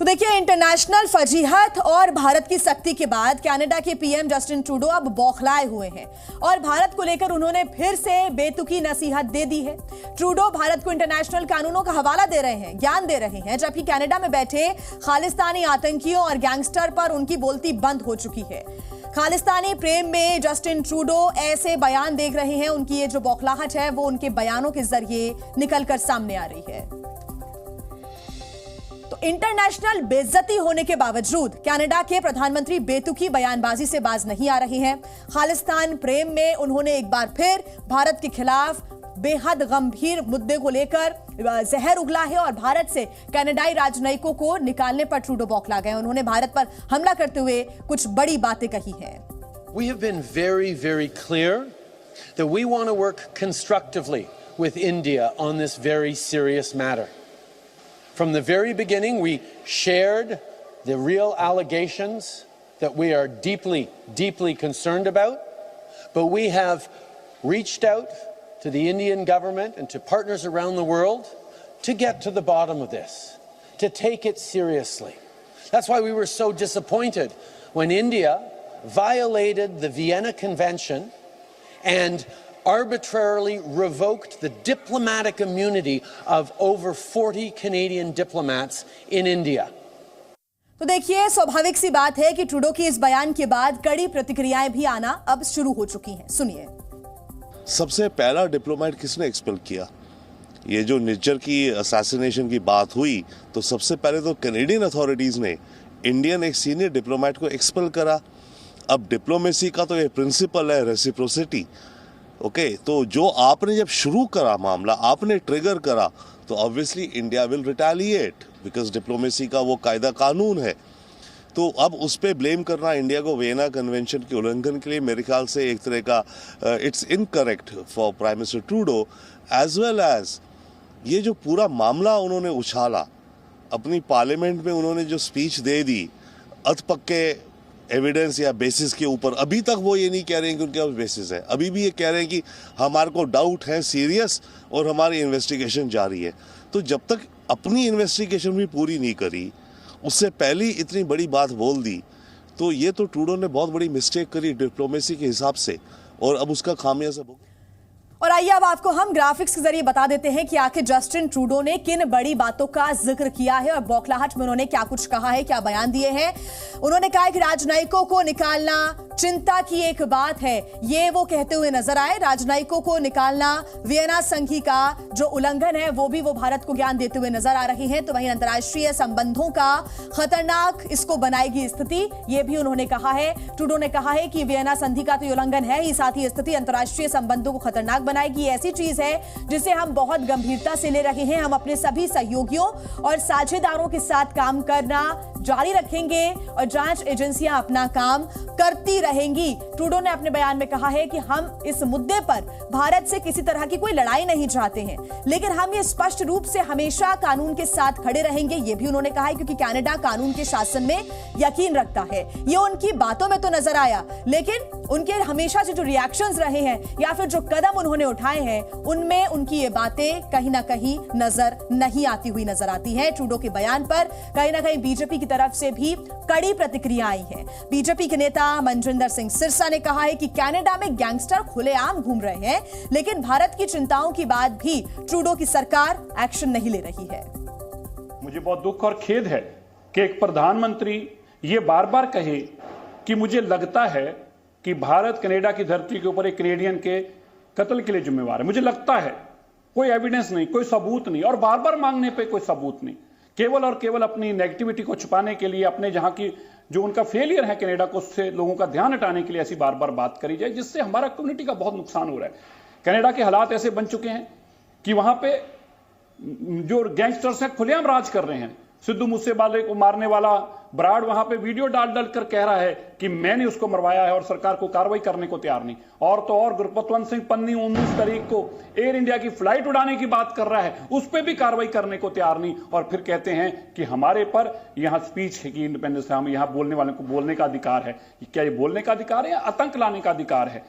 तो देखिए, इंटरनेशनल फजीहत और भारत की सख्ती के बाद कनाडा के पीएम जस्टिन ट्रूडो अब बौखलाए हुए हैं और भारत को लेकर उन्होंने फिर से बेतुकी नसीहत दे दी है। ट्रूडो भारत को इंटरनेशनल कानूनों का हवाला दे रहे हैं, ज्ञान दे रहे हैं, जबकि कनाडा में बैठे खालिस्तानी आतंकियों और गैंगस्टर पर उनकी बोलती बंद हो चुकी है। खालिस्तानी प्रेम में जस्टिन ट्रूडो ऐसे बयान देख रहे हैं, उनकी ये जो बौखलाहट है वो उनके बयानों के जरिए निकलकर सामने आ रही है। तो इंटरनेशनल बेइज्जती होने के बावजूद कनाडा के प्रधानमंत्री बेतुकी बयानबाजी से बाज नहीं आ रहे हैं। खालिस्तान प्रेम में उन्होंने एक बार फिर भारत के खिलाफ बेहद गंभीर मुद्दे को लेकर जहर उगला है और भारत से कनाडाई राजनयिकों को निकालने पर ट्रूडो बौखला गए। उन्होंने भारत पर हमला करते हुए कुछ बड़ी बातें कही हैं। We have been very, very clear that we want to work constructively with India on this very serious matter. From the very beginning, we shared the real allegations that we are deeply, deeply concerned about, but we have reached out to the Indian government and to partners around the world to get to the bottom of this, to take it seriously. That's why we were so disappointed when India violated the Vienna Convention and arbitrarily revoked the diplomatic immunity of over 40 Canadian diplomats in India. तो देखिए, स्वाभाविक सी बात है कि Trudeau की इस बयान के बाद कड़ी प्रतिक्रियाएं भी आना अब शुरू हो चुकी हैं। सुनिए। सबसे पहला डिप्लोमेट किसने एक्सपेल किया? ये जो निज्जर की असैसिनेशन की बात हुई तो सबसे पहले तो कैनेडियन अथॉरिटीज ने इंडियन एक सीनियर डिप्लोमेट को एक्सपेल करा। अब डिप्लोमेसी का तो ये प्रिंसिपल है रेसिप्रोसिटी। ओके, तो जो आपने जब शुरू करा मामला, आपने ट्रिगर करा, तो obviously India will retaliate because diplomacy का वो कायदा कानून है। तो अब उस पर ब्लेम करना इंडिया को वियना कन्वेंशन के उल्लंघन के लिए मेरे ख्याल से एक तरह का it's incorrect for prime minister Trudeau as well as ये जो पूरा मामला उन्होंने उछाला, अपनी पार्लियामेंट में उन्होंने जो स्पीच दे दी अधपक्के एविडेंस या बेसिस के ऊपर, अभी तक वो ये नहीं कह रहे हैं कि उनके पास बेसिस है, अभी भी ये कह रहे हैं कि हमारे को डाउट है सीरियस और हमारी इन्वेस्टिगेशन जारी है। तो जब तक अपनी इन्वेस्टिगेशन भी पूरी नहीं करी, उससे पहले इतनी बड़ी बात बोल दी, तो ये तो ट्रूडो ने बहुत बड़ी मिस्टेक करी डिप्लोमेसी के हिसाब से और अब उसका खामियाजा। और आइए अब आपको हम ग्राफिक्स के जरिए बता देते हैं कि आखिर जस्टिन ट्रूडो ने किन बड़ी बातों का जिक्र किया है और बौखलाहट में उन्होंने क्या कुछ कहा है, क्या बयान दिए हैं। उन्होंने कहा कि राजनयिकों को निकालना चिंता की एक बात है, ये वो कहते हुए नजर आए। राजनयिकों को निकालना वियना संधि का जो उल्लंघन है वो भी वो भारत को ज्ञान देते हुए नजर आ रही है। तो वहीं अंतर्राष्ट्रीय संबंधों का खतरनाक इसको बनाएगी स्थिति, ये भी उन्होंने कहा है। ट्रूडो ने कहा है कि वियना संधि का तो उल्लंघन है ही, साथ ही स्थिति अंतर्राष्ट्रीय संबंधों को खतरनाक बनाएगी। ऐसी चीज है जिसे हम बहुत गंभीरता से ले रहे हैं। हम अपने सभी सहयोगियों और साझेदारों के साथ काम करना जारी रखेंगे और जांच एजेंसियां अपना काम करती रहेंगी। ट्रूडो ने अपने बयान में कहा है कि हम इस मुद्दे पर भारत से किसी तरह की कोई लड़ाई नहीं चाहते हैं, लेकिन हम ये स्पष्ट रूप से हमेशा कानून के साथ खड़े रहेंगे। ये भी उन्होंने कहा है क्योंकि कनाडा कानून के शासन में यकीन रखता है। ये उनकी बातों में तो नजर आया, लेकिन उनके हमेशा से जो रिएक्शंस रहे हैं या फिर जो कदम उन्होंने उठाए हैं, उनमें उनकी ये बातें कहीं ना कहीं नजर नहीं आती हुई नजर आती है। ट्रूडो के बयान पर कहीं ना कहीं बीजेपी की तरफ से भी कड़ी प्रतिक्रिया आई है। बीजेपी के नेता मनजिंदर सिंह सिरसा ने कहा है कि कनाडा में गैंगस्टर खुलेआम घूम रहे हैं, लेकिन भारत की चिंताओं के बाद भी ट्रूडो की सरकार एक्शन नहीं ले रही है। मुझे बहुत दुख और खेद है कि एक प्रधानमंत्री ये बार बार कहे कि मुझे लगता है कि भारत कनाडा की धरती के ऊपर एक कैनेडियन के कत्ल के लिए जिम्मेवार है। मुझे लगता है, कोई एविडेंस नहीं, कोई सबूत नहीं, और बार बार मांगने पे कोई सबूत नहीं, केवल और केवल अपनी नेगेटिविटी को छुपाने के लिए, अपने जहां की जो उनका फेलियर है कनाडा को, उससे लोगों का ध्यान हटाने के लिए ऐसी बार बार बात करी जाए, जिससे हमारा कम्युनिटी का बहुत नुकसान हो रहा है। कनाडा के हालात ऐसे बन चुके हैं कि वहां पे जो गैंगस्टर्स हैं खुलेआम राज कर रहे हैं। सिद्धू मूसेवाले को मारने वाला बराड़ वहां पे वीडियो डाल कर कह रहा है कि मैंने उसको मरवाया है और सरकार को कार्रवाई करने को तैयार नहीं। और तो और गुरपतवंत सिंह पन्नी 19 तारीख को एयर इंडिया की फ्लाइट उड़ाने की बात कर रहा है, उस पर भी कार्रवाई करने को तैयार नहीं, और फिर कहते हैं कि हमारे पर यहां स्पीच की इंडिपेंडेंस है, हम यहां बोलने वाले को बोलने का अधिकार है। क्या ये बोलने का अधिकार है या आतंक लाने का अधिकार है?